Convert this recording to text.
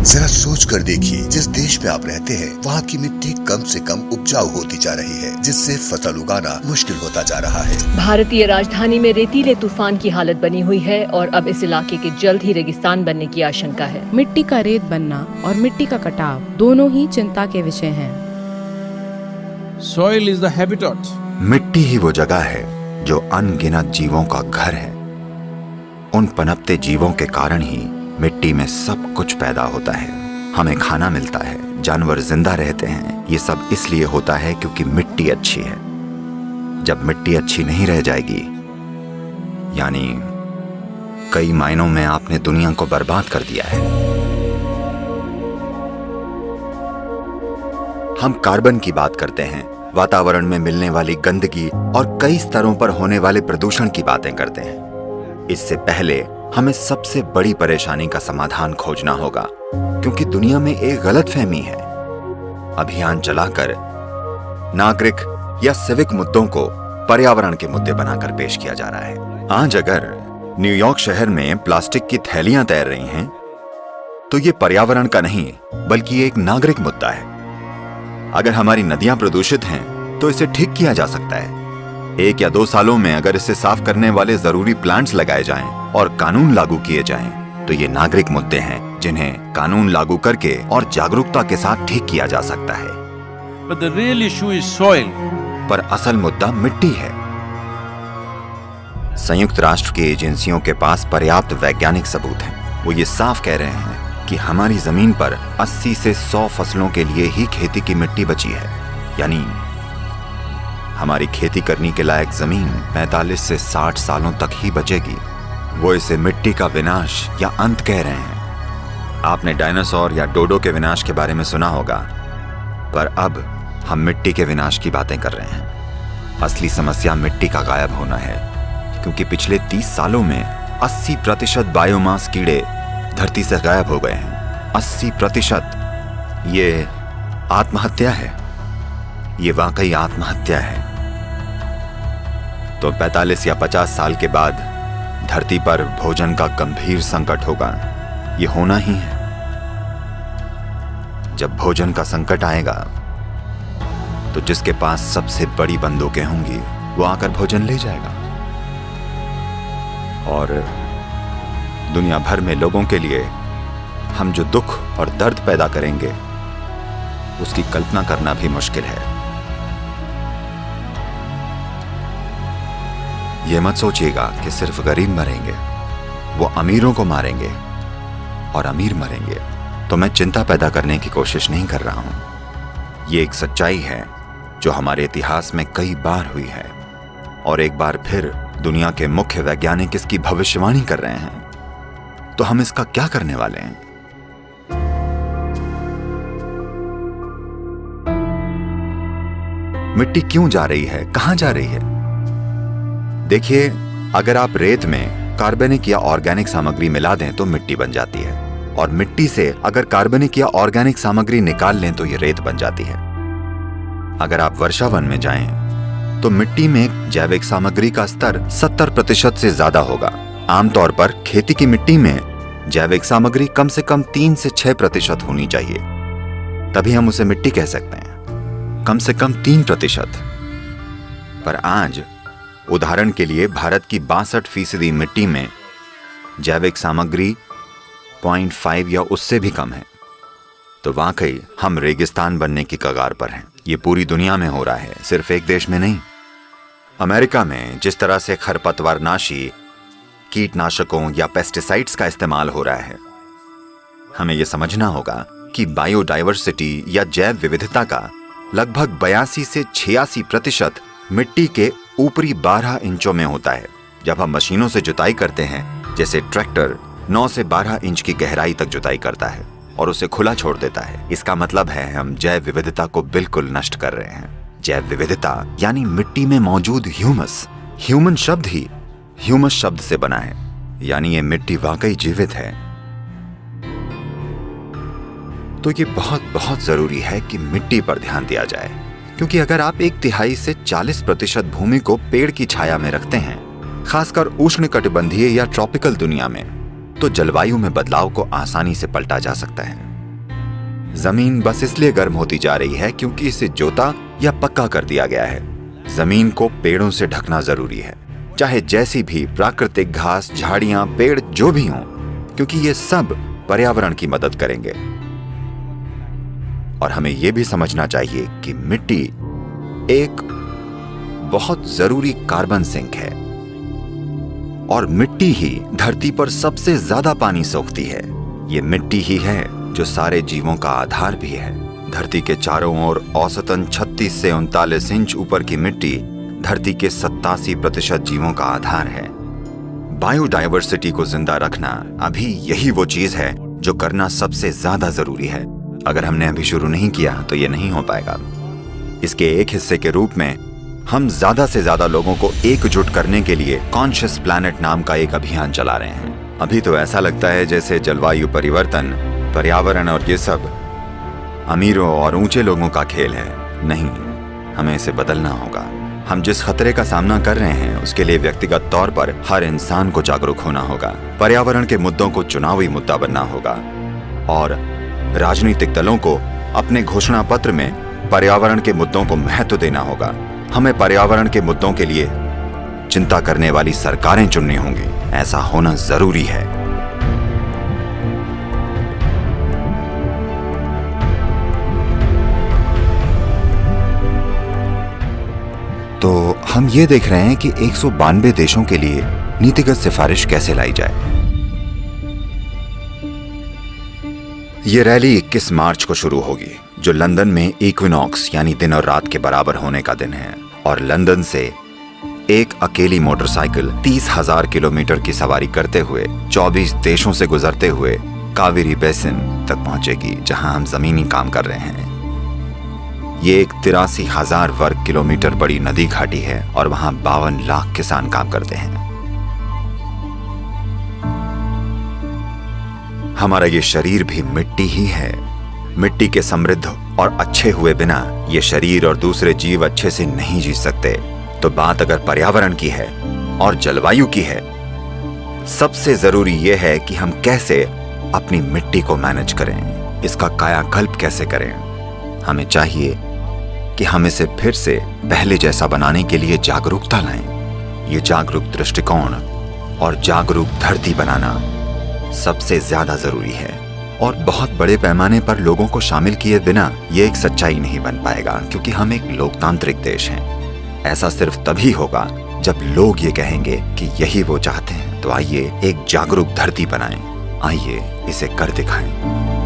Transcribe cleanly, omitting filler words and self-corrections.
जरा सोच कर देखिए, जिस देश में आप रहते हैं वहाँ की मिट्टी कम से कम उपजाऊ होती जा रही है, जिससे फसल उगाना मुश्किल होता जा रहा है। भारतीय राजधानी में रेतीले तूफान की हालत बनी हुई है और अब इस इलाके के जल्द ही रेगिस्तान बनने की आशंका है। मिट्टी का रेत बनना और मिट्टी का कटाव दोनों ही चिंता के विषय हैं। Soil is the habitat. मिट्टी ही वो जगह है जो अनगिनत जीवों का घर है। उन पनपते जीवों के कारण ही मिट्टी में सब कुछ पैदा होता है। हमें खाना मिलता है, जानवर जिंदा रहते हैं। ये सब इसलिए होता है क्योंकि मिट्टी अच्छी है। जब मिट्टी अच्छी नहीं रह जाएगी, यानी कई मायनों में आपने दुनिया को बर्बाद कर दिया है। हम कार्बन की बात करते हैं, वातावरण में मिलने वाली गंदगी और कई स्तरों पर होने वाले प्रदूषण की बातें करते हैं। इससे पहले हमें सबसे बड़ी परेशानी का समाधान खोजना होगा, क्योंकि दुनिया में एक गलतफहमी है। अभियान चलाकर नागरिक या सिविक मुद्दों को पर्यावरण के मुद्दे बनाकर पेश किया जा रहा है। आज अगर न्यूयॉर्क शहर में प्लास्टिक की थैलियां तैर रही हैं, तो ये पर्यावरण का नहीं बल्कि एक नागरिक मुद्दा है। अगर हमारी नदियां प्रदूषित हैं, तो इसे ठीक किया जा सकता है। 1 या 2 सालों में अगर इसे साफ करने वाले जरूरी प्लांट्स लगाए जाएं और कानून लागू किए जाएं, तो ये नागरिक मुद्दे हैं जिन्हें कानून लागू करके और जागरूकता के साथ ठीक किया जा सकता है। But the real issue is soil. पर असल मुद्दा मिट्टी है। संयुक्त राष्ट्र की एजेंसियों के पास पर्याप्त वैज्ञानिक सबूत हैं। वो ये साफ कह रहे हैं कि हमारी जमीन पर 80 से 100 फसलों के लिए ही खेती की मिट्टी बची है। यानी हमारी खेती करने के लायक जमीन 45 से 60 सालों तक ही बचेगी। वो इसे मिट्टी का विनाश या अंत कह रहे हैं। आपने डायनासोर या डोडो के विनाश के बारे में सुना होगा, पर अब हम मिट्टी के विनाश की बातें कर रहे हैं। असली समस्या मिट्टी का गायब होना है, क्योंकि पिछले 30 सालों में 80% बायोमास कीड़े धरती से गायब हो गए हैं। 80%। ये आत्महत्या है। ये वाकई आत्महत्या है। तो 45 या 50 साल के बाद धरती पर भोजन का गंभीर संकट होगा। ये होना ही है। जब भोजन का संकट आएगा, तो जिसके पास सबसे बड़ी बंदूकें होंगी वो आकर भोजन ले जाएगा। और दुनिया भर में लोगों के लिए हम जो दुख और दर्द पैदा करेंगे, उसकी कल्पना करना भी मुश्किल है। यह मत सोचिएगा कि सिर्फ गरीब मरेंगे। वो अमीरों को मारेंगे और अमीर मरेंगे। तो मैं चिंता पैदा करने की कोशिश नहीं कर रहा हूं। ये एक सच्चाई है जो हमारे इतिहास में कई बार हुई है, और एक बार फिर दुनिया के मुख्य वैज्ञानिक इसकी भविष्यवाणी कर रहे हैं। तो हम इसका क्या करने वाले हैं? मिट्टी क्यों जा रही है, कहां जा रही है? देखिए, अगर आप रेत में कार्बनिक या ऑर्गेनिक सामग्री मिला दें तो मिट्टी बन जाती है, और मिट्टी से अगर कार्बनिक या ऑर्गेनिक सामग्री निकाल लें तो ये रेत बन जाती है। अगर आप वर्षा वन में जाएं, तो मिट्टी में जैविक सामग्री का स्तर 70% से ज्यादा होगा। आमतौर पर खेती की मिट्टी में जैविक सामग्री कम से कम 3 से 6% होनी चाहिए, तभी हम उसे मिट्टी कह सकते हैं। कम से कम 3%। पर आज उदाहरण के लिए भारत की 62% मिट्टी में जैविक सामग्री 0.5 या उससे भी कम है। तो वाकई हम रेगिस्तान बनने की कगार पर हैं। ये पूरी दुनिया में हो रहा है, सिर्फ एक देश में नहीं। अमेरिका में जिस तरह से खरपतवारनाशी, कीटनाशकों या पेस्टिसाइड्स का इस्तेमाल हो रहा है, हमें यह समझना होगा कि बायोडाइवर्सिटी या जैव विविधता का लगभग 82 से 86% मिट्टी के ऊपरी 12 इंचों में होता है। जब हम मशीनों से जुताई करते हैं, जैसे ट्रैक्टर 9 से 12 इंच की गहराई तक जुताई करता है और उसे खुला छोड़ देता है, इसका मतलब है हम जैव विविधता को बिल्कुल नष्ट कर रहे हैं। जैव विविधता यानी मिट्टी में मौजूद ह्यूमस। ह्यूमन शब्द ही ह्यूमस शब्द से बना है, यानी ये मिट्टी वाकई जीवित है। तो ये बहुत बहुत जरूरी है कि मिट्टी पर ध्यान दिया जाए, क्योंकि अगर आप 1/3 से 40% भूमि को पेड़ की छाया में रखते हैं, खासकर उष्णकटिबंधीय या ट्रॉपिकल दुनिया में, तो जलवायु में बदलाव को आसानी से पलटा जा सकता है। जमीन बस इसलिए गर्म होती जा रही है क्योंकि इसे जोता या पक्का कर दिया गया है। जमीन को पेड़ों से ढकना जरूरी है, चाहे जैसी भी प्राकृतिक घास, झाड़ियां, पेड़ जो भी हों, क्योंकि ये सब पर्यावरण की मदद करेंगे। और हमें यह भी समझना चाहिए कि मिट्टी एक बहुत जरूरी कार्बन सिंक है और मिट्टी ही धरती पर सबसे ज्यादा पानी सोखती है। ये मिट्टी ही है जो सारे जीवों का आधार भी है। धरती के चारों ओर औसतन 36 से 39 इंच ऊपर की मिट्टी धरती के 87% जीवों का आधार है। बायोडायवर्सिटी को जिंदा रखना अभी यही वो चीज है जो करना सबसे ज्यादा जरूरी है। अगर हमने अभी शुरू नहीं किया तो ये नहीं हो पाएगा। इसके एक हिस्से के रूप में हम ज्यादा से ज्यादा लोगों को एकजुट करने के लिए कॉन्शियस प्लैनेट नाम का एक अभियान चला रहे हैं। अभी तो ऐसा लगता है जैसे जलवायु परिवर्तन, पर्यावरण और ये सब अमीरों और ऊंचे लोगों का खेल है। नहीं, हमें इसे बदलना होगा। हम जिस खतरे का सामना कर रहे हैं उसके लिए व्यक्तिगत तौर पर हर इंसान को जागरूक होना होगा। पर्यावरण के मुद्दों को चुनावी मुद्दा बनना होगा और राजनीतिक दलों को अपने घोषणा पत्र में पर्यावरण के मुद्दों को महत्व देना होगा। हमें पर्यावरण के मुद्दों के लिए चिंता करने वाली सरकारें चुननी होंगी। ऐसा होना जरूरी है। तो हम ये देख रहे हैं कि 192 देशों के लिए नीतिगत सिफारिश कैसे लाई जाए। ये रैली 21 मार्च को शुरू होगी, जो लंदन में इक्विनॉक्स यानी दिन और रात के बराबर होने का दिन है। और लंदन से एक अकेली मोटरसाइकिल 30,000 किलोमीटर की सवारी करते हुए 24 देशों से गुजरते हुए कावेरी बेसिन तक पहुंचेगी, जहां हम जमीनी काम कर रहे हैं। ये एक 83,000 वर्ग किलोमीटर बड़ी नदी घाटी है और वहां 52 लाख किसान काम करते हैं। हमारा ये शरीर भी मिट्टी ही है। मिट्टी के समृद्ध और अच्छे हुए बिना ये शरीर और दूसरे जीव अच्छे से नहीं जी सकते। तो बात अगर पर्यावरण की है और जलवायु की है, सबसे जरूरी यह है कि हम कैसे अपनी मिट्टी को मैनेज करें, इसका कायाकल्प कैसे करें। हमें चाहिए कि हम इसे फिर से पहले जैसा बनाने के लिए जागरूकता लाएं। ये जागरूक दृष्टिकोण और जागरूक धरती बनाना सबसे ज्यादा जरूरी है। और बहुत बड़े पैमाने पर लोगों को शामिल किए बिना ये एक सच्चाई नहीं बन पाएगा, क्योंकि हम एक लोकतांत्रिक देश हैं। ऐसा सिर्फ तभी होगा जब लोग ये कहेंगे कि यही वो चाहते हैं। तो आइए एक जागरूक धरती बनाएं, आइए इसे कर दिखाएं।